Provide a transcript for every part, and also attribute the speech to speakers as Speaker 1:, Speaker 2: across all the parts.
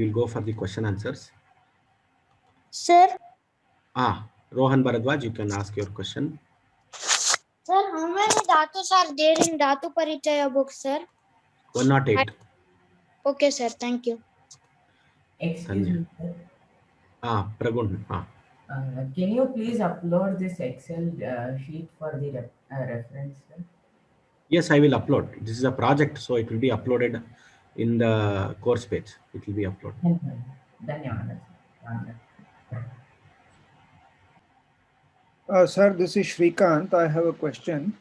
Speaker 1: will go for the question answers.
Speaker 2: Sir,
Speaker 1: Rohan Bharadwaj, you can ask your question.
Speaker 2: sir, how many dhatus are there in Dhatu Parichaya book, sir?
Speaker 1: 108.
Speaker 2: Okay, sir. Thank you.
Speaker 3: Excuse me, sir.
Speaker 1: Pragun.
Speaker 3: Can you please upload this Excel sheet for the reference, sir?
Speaker 1: Yes, I will upload. This is a project, so it will be uploaded in the course page. It will be uploaded.
Speaker 3: Dhanyawad,
Speaker 4: sir. Sir, this is Shrikant. I have a question.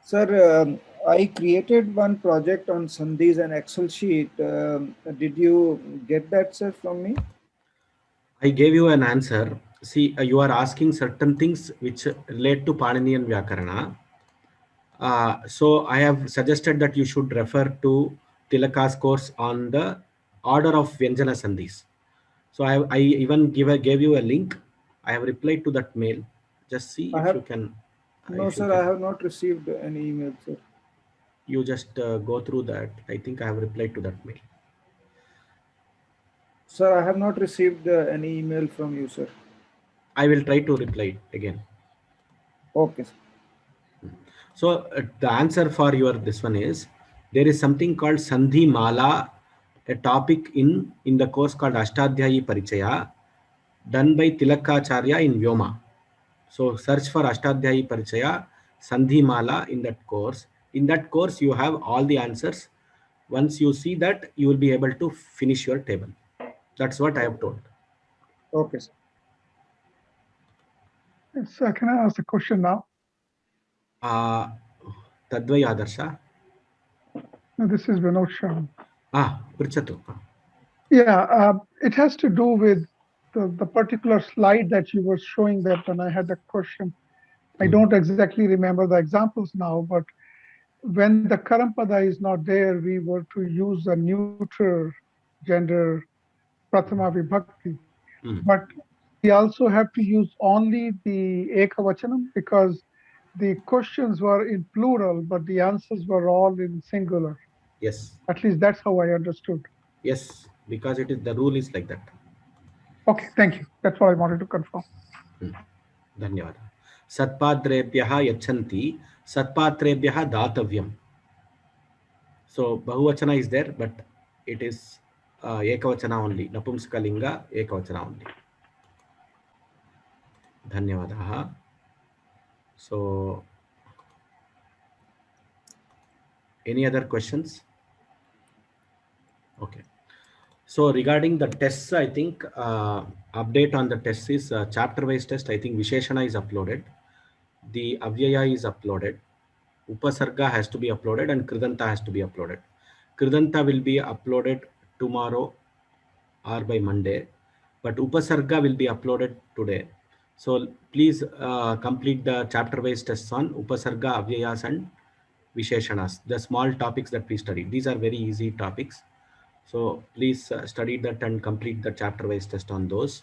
Speaker 4: Sir, I created one project on Sandhis and Excel sheet. Did you get that, sir, from me?
Speaker 1: I gave you an answer. See, you are asking certain things which relate to Paninian Vyakarana. So I have suggested that you should refer to Tilaka's course on the order of Vyanjana Sandhis. So I even gave you a link. I have replied to that mail. Just see if you can.
Speaker 4: No, sir, I have not received any email, sir.
Speaker 1: You just go through that. I think I have replied to that mail.
Speaker 4: Sir, I have not received any email from you, sir.
Speaker 1: I will try to reply again.
Speaker 4: Okay, sir.
Speaker 1: So the answer for your this one is, there is something called Sandhi Mala, a topic in the course called Ashtadhyayi Parichaya, done by Tilakacharya in Vyoma. So search for Ashtadhyayi Parichaya, Sandhi Mala in that course. In that course, you have all the answers. Once you see that, you will be able to finish your table. That's what I have told.
Speaker 4: Okay, sir.
Speaker 5: Sir, can I ask a question now?
Speaker 1: Tadvai Adarsha.
Speaker 5: No, this is Vinod Sharma.
Speaker 1: Prichatu.
Speaker 5: Yeah, it has to do with the particular slide that you were showing that when I had the question. I don't exactly remember the examples now, but when the Karampada is not there, we were to use a neutral gender Prathama Vibhakti. But we also have to use only the Ekavachanam because the questions were in plural, but the answers were all in singular.
Speaker 1: Yes.
Speaker 5: At least that's how I understood.
Speaker 1: Yes, because it is the rule is like that.
Speaker 5: Okay, thank you. That's what I wanted to confirm.
Speaker 1: Dhanyawad. Satpadrebhyaha yachanti, satpatrebhyaha datavyam. So Bahuvachana is there, but it is Ekavachana only. Napumsakalinga Ekavachana only. Dhanyawadaha. So any other questions? Okay. So regarding the tests, I think update on the tests is chapter-wise test. I think Visheshana is uploaded. The Avyaya is uploaded. Upasarga has to be uploaded and Kridanta has to be uploaded. Kridanta will be uploaded tomorrow or by Monday, but Upasarga will be uploaded today. So please complete the chapter-wise tests on Upasarga, Avyayas and Visheshanas, the small topics that we studied. These are very easy topics. So please study that and complete the chapter-wise test on those.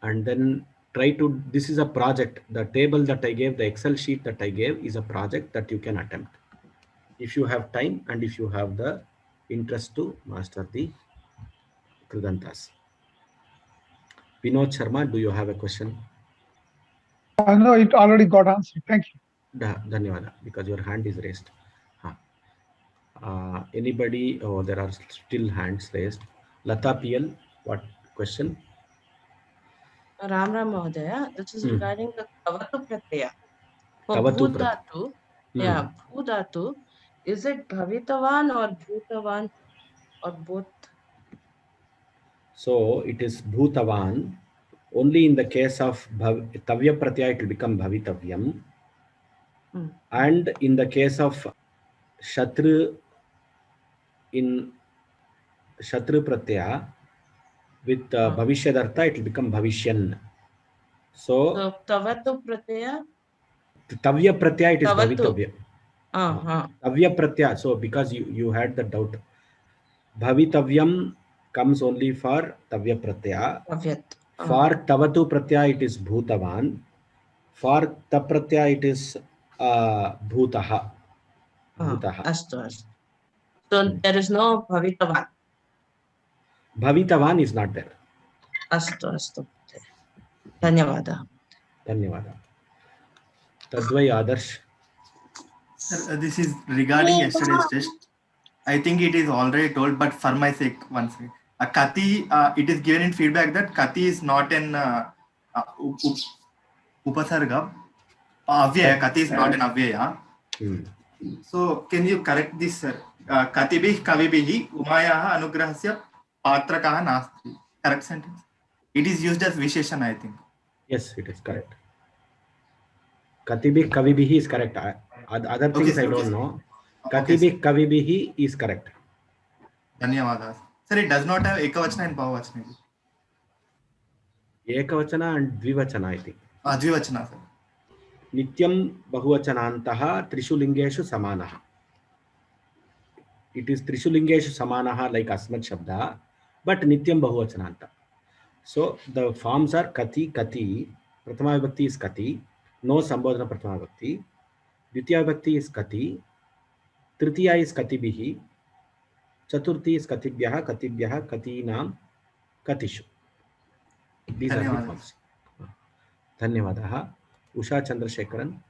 Speaker 1: And then try to, this is a project. The table that I gave, the Excel sheet that I gave is a project that you can attempt. If you have time and if you have the interest to master the Kridantas. Vinod Sharma, do you have a question?
Speaker 5: No, it already got answered. Thank you.
Speaker 1: Dhanyawada, because your hand is raised. Anybody? Oh, there are still hands raised. Lata PL, what question?
Speaker 6: Ram Mahodaya, this is regarding the Kavatu Pratyaya. For
Speaker 1: Kavatu
Speaker 6: Bhutatu, Bhutatu, is it Bhavitavan or Bhutavan or both?
Speaker 1: So it is Bhutavan. Only in the case of Tavya Pratyaya, it will become Bhavitavyam. And in the case of Shatru, in Shatru Pratyaya, with Bhavishyadhartha, it will become Bhavishyan. So
Speaker 6: Tavatu Pratyaya?
Speaker 1: Tavya Pratyaya, it is Bhavitavya. Tavya Pratyaya. So because you had the doubt, Bhavitavyam comes only for Tavya Pratyaya. For Tavatu Pratyaya, it is Bhutavan. For Tapratyaya, it is Bhutaha.
Speaker 6: Astu. So there is no Bhavitavan.
Speaker 1: Bhavitavan is not there.
Speaker 6: Astu, astu. Dhanyavada.
Speaker 1: Dhanyavada. Tadvai Adarsh.
Speaker 7: Sir, this is regarding yesterday's test. I think it is already told, but for my sake, once Kati, it is given in feedback that Kati is not an Upasarga. Avyaya, Kati is not an Avyaya. So can you correct this, sir? Katibih kavibihi umayaha anugrahasya patrakaha nasti. Correct sentence. It is used as Visheshana, I think.
Speaker 1: Yes, it is correct. Katibih kavibihi is correct. Other things I don't know. Katibih kavibihi is correct.
Speaker 7: Dhanyavadas. Sir, it does not have Ekavachana and Bahuvachana.
Speaker 1: Ekavachana and Dvivachana, I think.
Speaker 7: Dvivachana, sir.
Speaker 1: Nityam Bahuvachanantaha Trishulingeshu Samanaha. It is Trishulingeshu Samanaha like Asmat Shabda, but Nityam Bahuvachananta. So the forms are Kati, Kati. Prathama Vibhakti is Kati. No Sambodhana Prathama Vibhakti. Dvitiya Vibhakti is Kati. Tritiya is Katibihi. Chaturthi is Katibhyaha, Katibhyaha, Katinam, Katishu. These are the forms. Dhanyavadaha. Usha Chandrasekharan.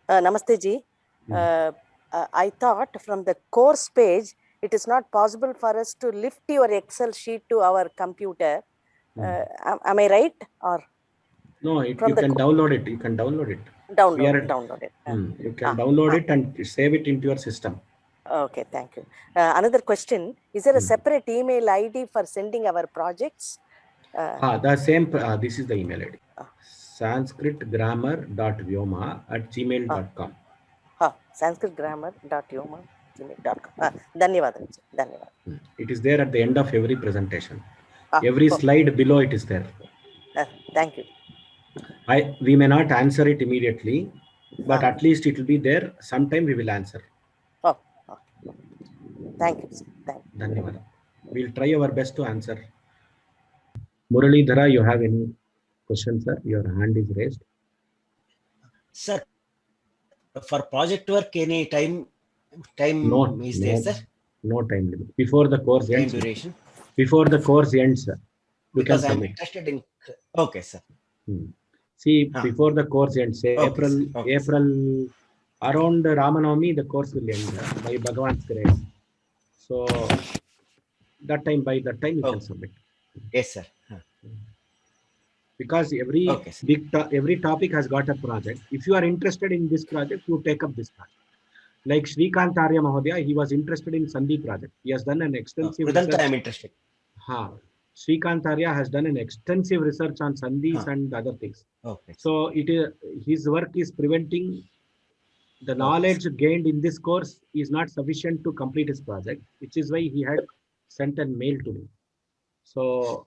Speaker 8: Namaste ji. I thought from the course page, it is not possible for us to lift your Excel sheet to our computer. Am I right? Or
Speaker 1: no, you can download it. You can download it.
Speaker 8: Download it.
Speaker 1: You can download it and save it into your system.
Speaker 8: Okay, thank you. Another question: is there a separate email ID for sending our projects?
Speaker 1: The same. This is the email ID. sanskritgrammar.vyoma@gmail.com.
Speaker 8: sanskritgrammar.vyoma@gmail.com. Dhanyavada.
Speaker 1: It is there at the end of every presentation. Every slide below it is there.
Speaker 8: Thank you.
Speaker 1: We may not answer it immediately, but at least it will be there. Sometime we will answer.
Speaker 8: Thank you.
Speaker 1: Dhanyavada. We'll try our best to answer. Muralidhara, you have any questions, sir? Your hand is raised.
Speaker 9: Sir, for project work, any time is there, sir?
Speaker 1: No time limit. Before the course ends.
Speaker 9: Duration?
Speaker 1: Before the course ends, sir.
Speaker 9: Because I'm interested in... Okay, sir.
Speaker 1: See, before the course ends, say April, around Ramanavami, the course will end by Bhagavan's grace. So, by that time you can submit.
Speaker 9: Yes, sir.
Speaker 1: Because every topic has got a project. If you are interested in this project, you take up this project. Like Srikant Arya Mahodaya, he was interested in Sandhi project. He has done an extensive research.
Speaker 9: I am interested.
Speaker 1: Srikant Arya has done an extensive research on Sandhis and other things. So his work is preventing the knowledge gained in this course is not sufficient to complete his project, which is why he had sent a mail to me. So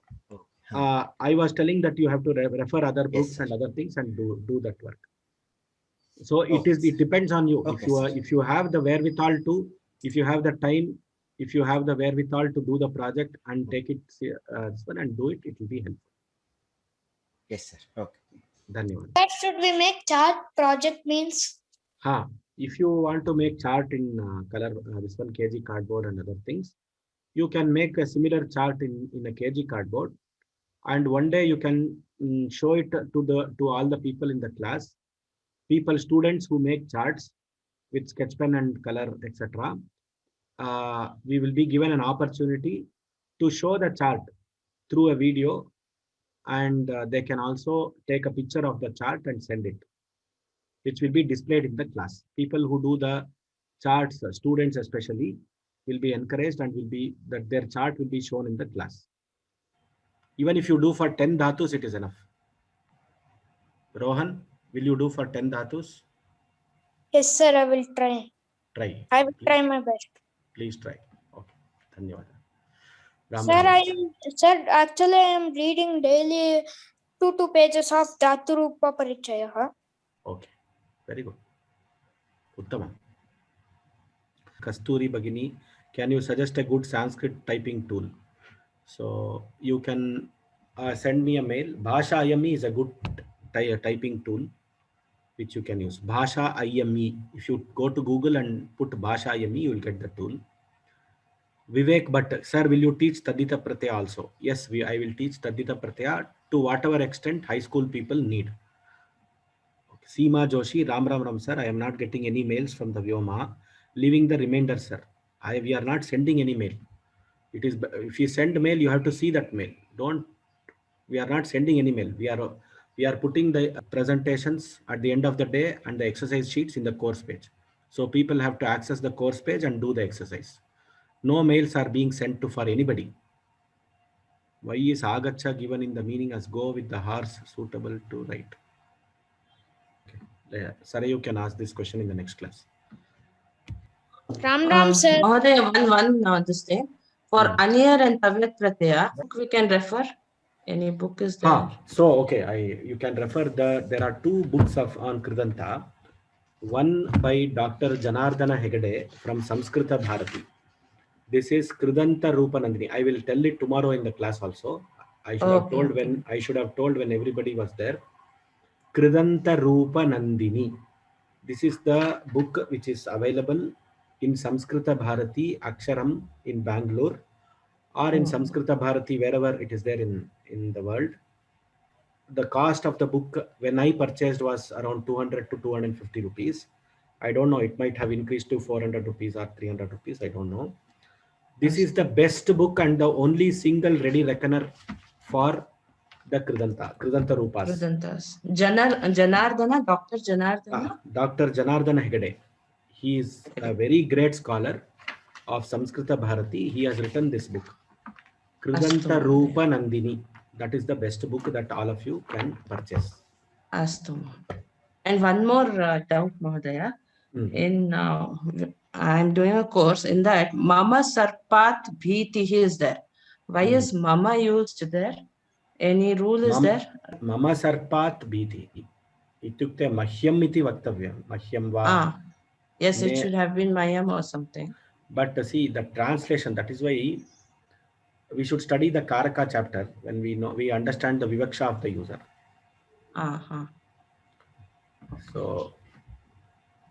Speaker 1: I was telling that you have to refer other books and other things and do that work. So it depends on you. If you have the wherewithal to, if you have the time, if you have the wherewithal to do the project and take it and do it, it will be helpful.
Speaker 9: Yes, sir. Okay.
Speaker 1: Dhanyavad.
Speaker 2: Where should we make chart? Project means?
Speaker 1: If you want to make chart in color, this one kg cardboard and other things, you can make a similar chart in a kg cardboard, and one day you can show it to all the people in the class. Students who make charts with sketch pen and color, etc. We will be given an opportunity to show the chart through a video, and they can also take a picture of the chart and send it, which will be displayed in the class. People who do the charts, students especially, will be encouraged and their chart will be shown in the class. Even if you do for 10 dhatus, it is enough. Rohan, will you do for 10 dhatus?
Speaker 2: Yes, sir, I will try. I will try my best.
Speaker 1: Please try. Okay. Dhanyavad.
Speaker 2: Sir, actually I am reading daily 2 pages of Dhatu Rupa Parichaya.
Speaker 1: Okay. Very good. Uttama. Kasturi Bhagini, can you suggest a good Sanskrit typing tool? So you can send me a mail. Bhasha Ayami is a good typing tool. which you can use. Bhasha IME. If you go to Google and put Bhasha IME, you will get the tool. Vivek Bhatt, sir, will you teach Tadita Pratyaya also? Yes, I will teach Tadita Pratyaya to whatever extent high school people need. Seema Joshi, Ram, sir, I am not getting any mails from the Vyoma. Leaving the remainder, sir. We are not sending any mail. It is, if you send mail, you have to see that mail. We are not sending any mail. We are putting the presentations at the end of the day and the exercise sheets in the course page. So people have to access the course page and do the exercise. No mails are being sent to for anybody. Why is Agacha given in the meaning as go with the horse suitable to write? Okay. Sarah, you can ask this question in the next class.
Speaker 2: Ram, sir.
Speaker 6: One this thing. For Anir and Tavyat Pratyaya, we can refer. Any book is there?
Speaker 1: So, okay, you can refer there are two books on Kridanta. One by Dr. Janardana Hegde from Samskrita Bharati. This is Kridanta Rupa Nandini. I will tell it tomorrow in the class also. I should have told when everybody was there. Kridanta Rupa Nandini. This is the book which is available in Samskrita Bharati Aksharam in Bangalore, or in Samskrita Bharati wherever it is there in the world. The cost of the book when I purchased was around 200 to 250 rupees. I don't know, it might have increased to 400 rupees or 300 rupees. I don't know. This is the best book and the only single ready reckoner for the Kridanta Rupas.
Speaker 6: Kridantas. Janardana, Dr. Janardana?
Speaker 1: Dr. Janardana Hegde. He is a very great scholar of Samskrita Bharati. He has written this book. Kridanta Rupa Nandini. That is the best book that all of you can purchase.
Speaker 6: Astu. And one more doubt, Mahodaya. In I'm doing a course in that Mama Sarpat Bhitihi is there. Why is Mama used there? Any rule is there?
Speaker 1: Mama Sarpat Bhitihi. Itukte Mahyam iti vaktavyam. Mahyam va.
Speaker 6: Yes, it should have been Mayam or something.
Speaker 1: But see the translation, that is why we should study the Karaka chapter when we understand the Vivaksha of the user. So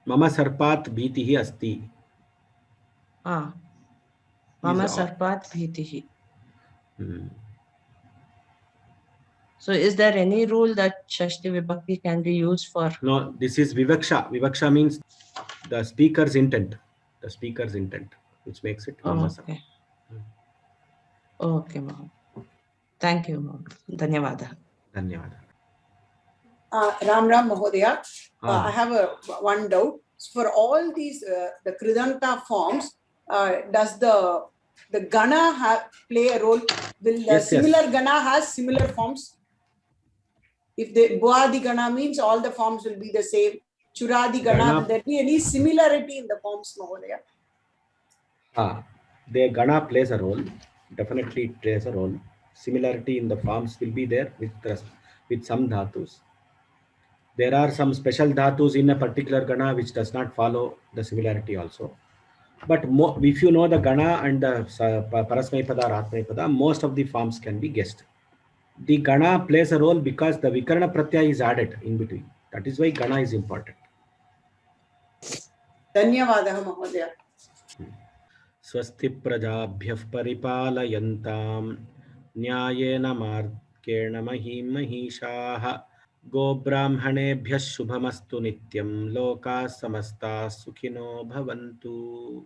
Speaker 1: Mama Sarpat Bhitihi asti.
Speaker 6: Mama Sarpat Bhitihi. So is there any rule that Shashti Vibhakti can be used for?
Speaker 1: No, this is Vivaksha. Vivaksha means the speaker's intent. The speaker's intent, which makes it Mama Sarpat.
Speaker 6: Okay, Mom. Thank you, Mom. Dhanyavada.
Speaker 1: Dhanyavada.
Speaker 10: Ram Mahodaya. I have one doubt. For all these, the Kridanta forms, does the Gana play a role? Will the similar Gana has similar forms? If the Boadi Gana means all the forms will be the same. Churadi Gana, will there be any similarity in the forms, Mahodaya?
Speaker 1: The Gana plays a role. Definitely it plays a role. Similarity in the forms will be there with some dhatus. There are some special dhatus in a particular Gana which does not follow the similarity also. But if you know the Gana and the Parasmaipada or Atmaipada, most of the forms can be guessed. The Gana plays a role because the Vikarana Pratyaya is added in between. That is why Gana is important.
Speaker 10: Dhanyavadaha Mahodaya.
Speaker 1: Swasti prajabhyah paripalayantam nyayena markena mahim mahishaha go brahmanebhyah shubhamastu nityam loka samasta sukhino bhavantu.